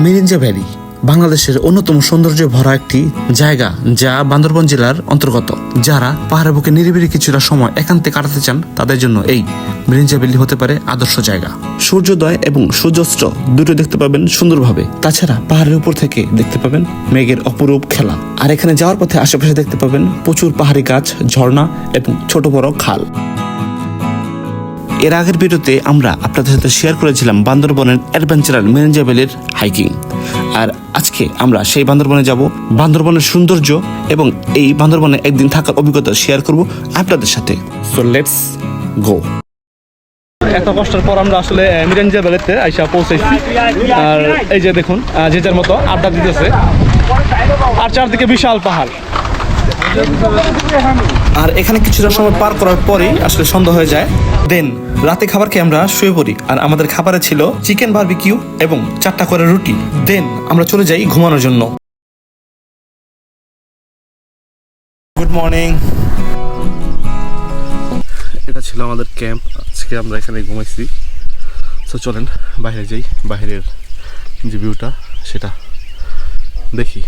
Mirinja valley বাংলাদেশের অন্যতম সৌন্দর্যে ভরা একটি জায়গা, যা বান্দরবান জেলার অন্তর্গত। যারা পাহাড়ের বুকে নিরিবিলি কিছুটা সময় একান্তে কাটাতে চান, তাদের জন্য এই মিরিঞ্জা ভ্যালি হতে পারে আদর্শ জায়গা। সূর্যোদয় এবং সূর্যাস্ত দুটো দেখতে পাবেন সুন্দরভাবে। তাছাড়া পাহাড়ের উপর থেকে দেখতে পাবেন মেঘের অপরূপ খেলা। আর এখানে যাওয়ার পথে আশেপাশে দেখতে পাবেন প্রচুর পাহাড়ি গাছ, ঝর্ণা এবং ছোট বড় খাল। এর আগের ভিডিওতে আমরা আপনাদের সাথে শেয়ার করেছিলাম বান্দরবনের অ্যাডভেঞ্চারাল মিরিঞ্জা ভ্যালির হাইকিং। আর আজকে আমরা সেই বান্দরবনে যাব, বান্দরবনের সৌন্দর্য এবং এই বান্দরবনে একদিন থাকার অভিজ্ঞতা শেয়ার করব আপনাদের সাথে। So let's go. এত কষ্টের পর আমরা আসলে মিরিঞ্জা ভ্যালিতে আইসা পৌঁছেছি। আর এই যে দেখুন, যে যার মতো আড্ডা দিতেছে, আর চারদিকে বিশাল পাহাড়। আর এখানে কিছুটা সময় পার করার পরেই আসলে সন্ধ্যা হয়ে যায়। দেন রাতে খাবার খেয়ে আমরা শুয়ে পড়ি। আর আমাদের খাবারে ছিল চিকেন বারবিকিউ এবং 4টা করে রুটি। দেন আমরা চলে যাই ঘুমানোর জন্য। Good morning. এটা ছিল আমাদের ক্যাম্প। আজকে আমরা এখানে ঘুমাইছি। তো চলেন বাইরে যাই, বাইরের যে ভিউটা সেটা দেখি।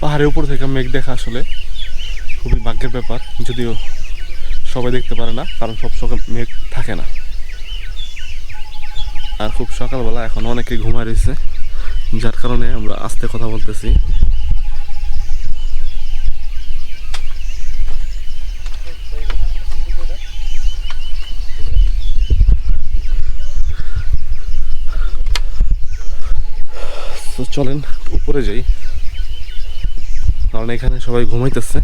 পাহাড়ের উপর থেকে মেঘ দেখা আসলে খুবই ভাগ্যের ব্যাপার, যদিও সবাই দেখতে পারে না, কারণ সব সময় মেঘ থাকে না। আর খুব সকালবেলা, এখন অনেকে ঘুমায় রয়েছে, যার কারণে আমরা আস্তে কথা বলতেছি। তো চলেন উপরে যাই, কারণ এখানে সবাই ঘুমাইতেছে।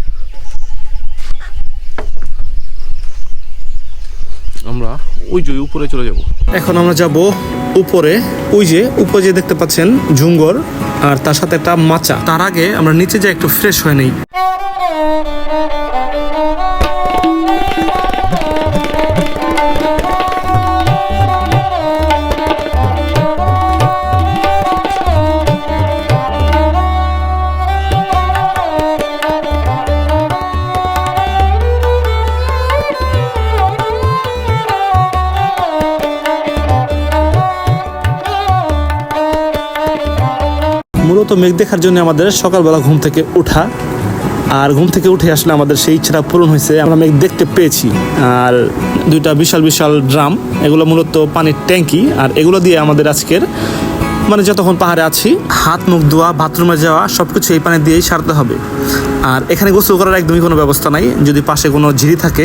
আমরা ওই যে উপরে চলে যাব। এখন আমরা যাব উপরে। ওই যে উপরে যে দেখতে পাচ্ছেন ঝুমঘর, আর তার সাথে একটা মাচা। তার আগে আমরা নিচে যাই, একটু ফ্রেশ হয়ে নেই। মূলত মেঘ দেখার জন্য আমাদের সকালবেলা ঘুম থেকে ওঠা। আর ঘুম থেকে উঠে আসলে আমাদের সেই ইচ্ছাটা পূরণ হয়েছে, আমরা মেঘ দেখতে পেয়েছি। আর 2টা বিশাল বিশাল ড্রাম, এগুলো মূলত পানির ট্যাঙ্কি। আর এগুলো দিয়ে আমাদের আজকের যতক্ষণ পাহাড়ে আছি, হাত মুখ ধোয়া, বাথরুমে যাওয়া, সবকিছু এই পানি দিয়েই সারতে হবে। আর এখানে গোসল করার একদমই কোনো ব্যবস্থা নাই। যদি পাশে কোনো ঝিরি থাকে,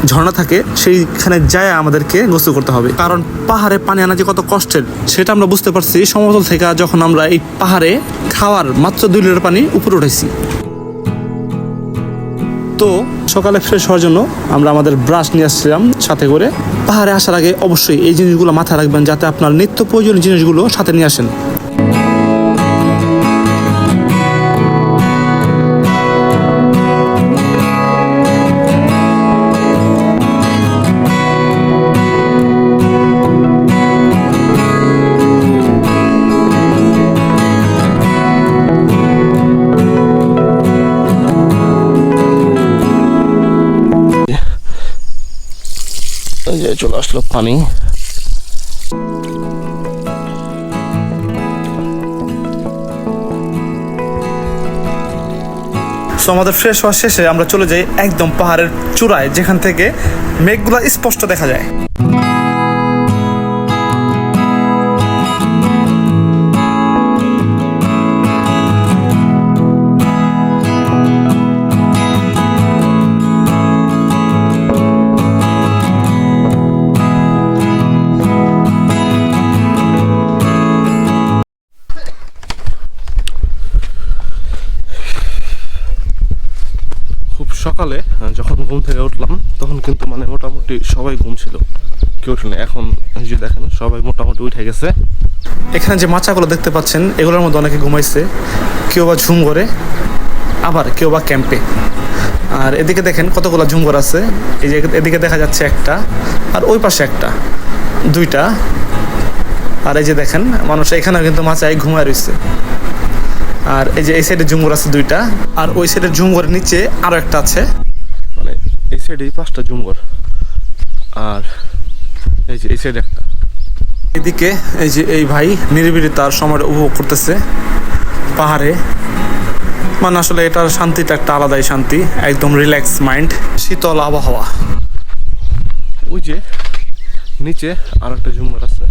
ঝর্ণা থাকে, সেইখানে যায় আমাদেরকে গোসল করতে হবে। কারণ পাহাড়ে পানি আনা যে কত কষ্টের, সেটা আমরা বুঝতে পারছি সমতল থেকে, যখন আমরা এই পাহাড়ে খাওয়ার মাত্র 2 লিটার পানি উপরে উঠেছি। তো সকালে ফ্রেশ হওয়ার জন্য আমরা আমাদের ব্রাশ নিয়ে আসছিলাম সাথে করে। পাহাড়ে আসার আগে অবশ্যই এই জিনিসগুলো মাথায় রাখবেন, যাতে আপনার নিত্য প্রয়োজনীয় জিনিসগুলো সাথে নিয়ে আসেন। চলে আসলো পানি। সো আমাদের ফ্রেশ হওয়া শেষে আমরা চলে যাই একদম পাহাড়ের চূড়ায়, যেখান থেকে মেঘগুলো স্পষ্ট দেখা যায়। সকালে যখন ঘুম থেকে উঠলাম তখন কিন্তু মানে মোটামুটি সবাই ঘুম ছিল, কেউ ওঠেনি। এখন এই যে দেখেন সবাই মোটামুটি উঠে গেছে। এখানে যে মাচাগুলো দেখতে পাচ্ছেন এগুলোর মধ্যে অনেকে ঘুমাইছে, কেউ বা ঝুম করে, আবার কেউ বা ক্যাম্পে। আর এদিকে দেখেন কতগুলো ঝুমঘর আছে, এই যে এদিকে দেখা যাচ্ছে একটা, আর ওই পাশে একটা, দুইটা। আর এই যে দেখেন মানুষ এখানেও কিন্তু মাচায় ঘুমায় রয়েছে। আর এই যে এই সাইডে ঝুমঘর আছে দুইটা, আর ওই সাইডের ঝুমঘরের নিচে আরো একটা আছে। মানে এই সাইডে 5টা ঝুমঘর, আর এই যে এই সাইডে একটা। এদিকে এই যে এই ভাই নিরিবিলি তার সময়টা উপভোগ করতেছে পাহাড়ে। মানে আসলে এটার শান্তিটা একটা আলাদাই শান্তি, একদম রিল্যাক্স মাইন্ড, শীতল আবহাওয়া। ওই যে নিচে আর একটা ঝুমঘর আছে।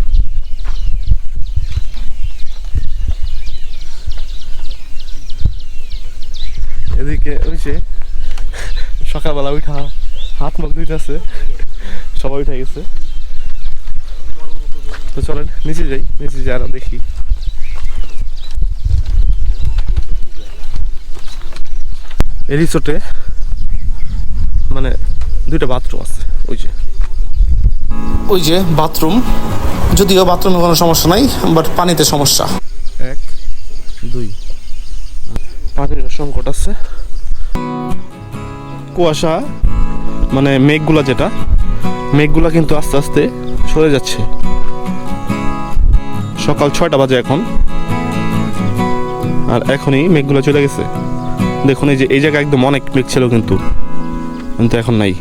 এদিকে ওই যে সকালবেলা উঠা হাত মুখ ধুইতেছে, সবাই উঠে গেছে। তো চলেন নিচে যাই, নিচে যাই আর দেখি। এই রিসোর্টে মানে 2টা বাথরুম আছে। ওই যে বাথরুম, যদিও বাথরুমে কোনো সমস্যা নাই, বাট পানিতে সমস্যা। 1 2 পানির সংকট আছে। কুয়াশা মানে মেঘগুলা, যেটা মেঘগুলা কিন্তু আস্তে আস্তে সরে যাচ্ছে। সকাল 6টা বাজে এখন, আর এখনই মেঘগুলা চলে গেছে। দেখুন এই যে এই জায়গায় একদম অনেক মেঘ ছিল, কিন্তু এখন নাই।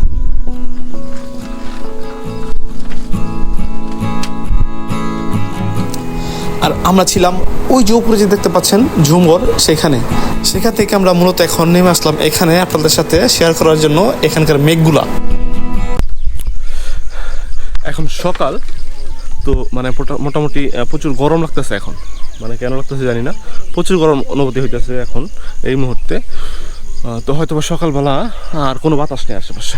আর আমরা ছিলাম ওই যে উপরে যে দেখতে পাচ্ছেন ঝুমঘর, সেখান থেকে আমরা মূলত এখন নেমে আসলাম এখানে আপনাদের সাথে শেয়ার করার জন্য এখানকার মেঘগুলা। এখন সকাল তো মানে মোটামুটি প্রচুর গরম লাগতেছে এখন। মানে কেন লাগতেছে জানি না, প্রচুর গরম অনুভূতি হইতেছে এখন এই মুহূর্তে। তো হয়তো বা সকালবেলা আর কোনো বাতাস নেই আশেপাশে।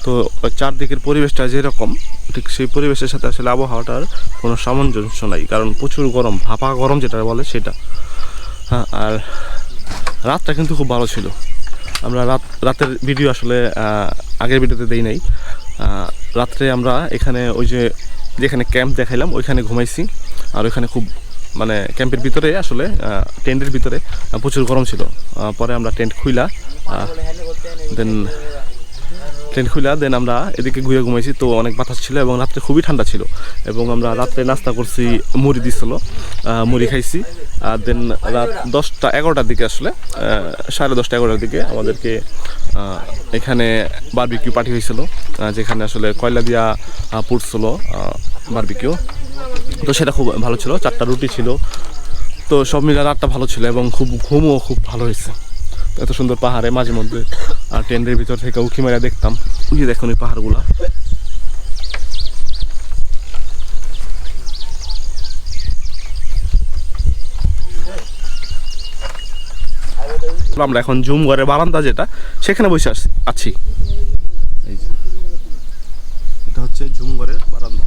তো চারদিকের পরিবেশটা যেরকম, ঠিক সেই পরিবেশের সাথে আসলে আবহাওয়াটার কোনো সামঞ্জস্য নাই, কারণ প্রচুর গরম, ভাপা গরম যেটা বলে সেটা। হ্যাঁ, আর রাতটা কিন্তু খুব ভালো ছিল। আমরা রাতের ভিডিও আসলে আগের ভিডিওতে দেই নাই। রাত্রে আমরা এখানে ওই যেখানে ক্যাম্প দেখাইলাম ওইখানে ঘুমাইছি। আর ওইখানে খুব মানে ক্যাম্পের ভিতরে আসলে টেন্টের ভিতরে প্রচুর গরম ছিল। পরে আমরা টেন্ট খুইলা দেন আমরা এদিকে ঘুরে ঘুমাইছি। তো অনেক বাতাস ছিল এবং রাত্রে খুবই ঠান্ডা ছিল। এবং আমরা রাত্রে নাস্তা করছি, মুড়ি দিছিল, মুড়ি খাইছি। আর দেন রাত 10টা 11টার দিকে আসলে 10:30 11টার দিকে আমাদেরকে এখানে বারবিকিউ পার্টি হয়েছিল, যেখানে আসলে কয়লা দিয়া পুড়ছিল বারবিকিউ। তো সেটা খুব ভালো ছিল, 4টা রুটি ছিল। তো সব মিলে রাতটা ভালো ছিল এবং ঘুমও খুব ভালো হয়েছে। এত সুন্দর পাহাড়ে মাঝে মধ্যে টেন্টের ভিতর থেকে উঁকি মেরে দেখতাম। ওই যে দেখুন এই পাহাড়গুলা। আমরা এখন ঝুমঘরের বারান্দা যেটা, সেখানে বসে আছি। এই যে এটা হচ্ছে ঝুমঘরের বারান্দা,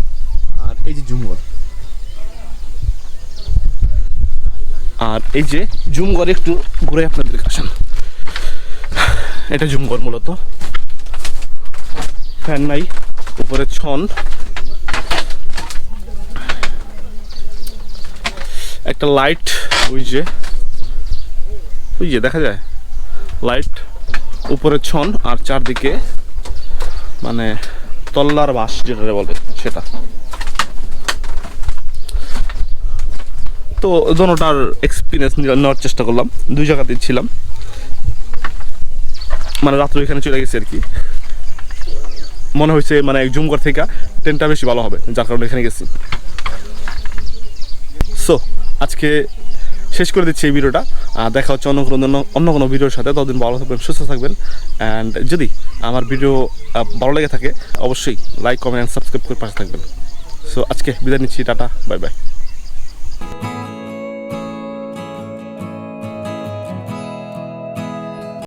আর এই যে ঝুমঘর। আর এই যে ঝুমঘর একটু ঘুরে আপনাদের আসেন। এটা ঝুমঘর, মূলত ফ্যান নাই, উপরে ছন, একটা লাইট, ওই যে দেখা যায় লাইট, উপরে ছন, আর চারদিকে মানে তল্লার বাস যেটা বলে সেটা। তো দোনোটার এক্সপিরিয়েন্স নেওয়ার চেষ্টা করলাম। 2 জায়গাতেই ছিলাম, মানে রাত্রে এখানে চলে গেছি আর কি। মনে হয়েছে মানে ঝুমঘর থেকে টেন্টটা বেশি ভালো হবে, যার কারণে এখানে গেছি। সো আজকে শেষ করে দিচ্ছি এই ভিডিওটা। দেখা হচ্ছে অন্য কোনো ভিডিওর সাথে। ততদিন ভালো থাকবেন, সুস্থ থাকবেন। অ্যান্ড যদি আমার ভিডিও ভালো লেগে থাকে অবশ্যই লাইক, কমেন্ট, সাবস্ক্রাইব করে পাশে থাকবেন। সো আজকে বিদায় নিচ্ছি, টাটা, বাই বাই।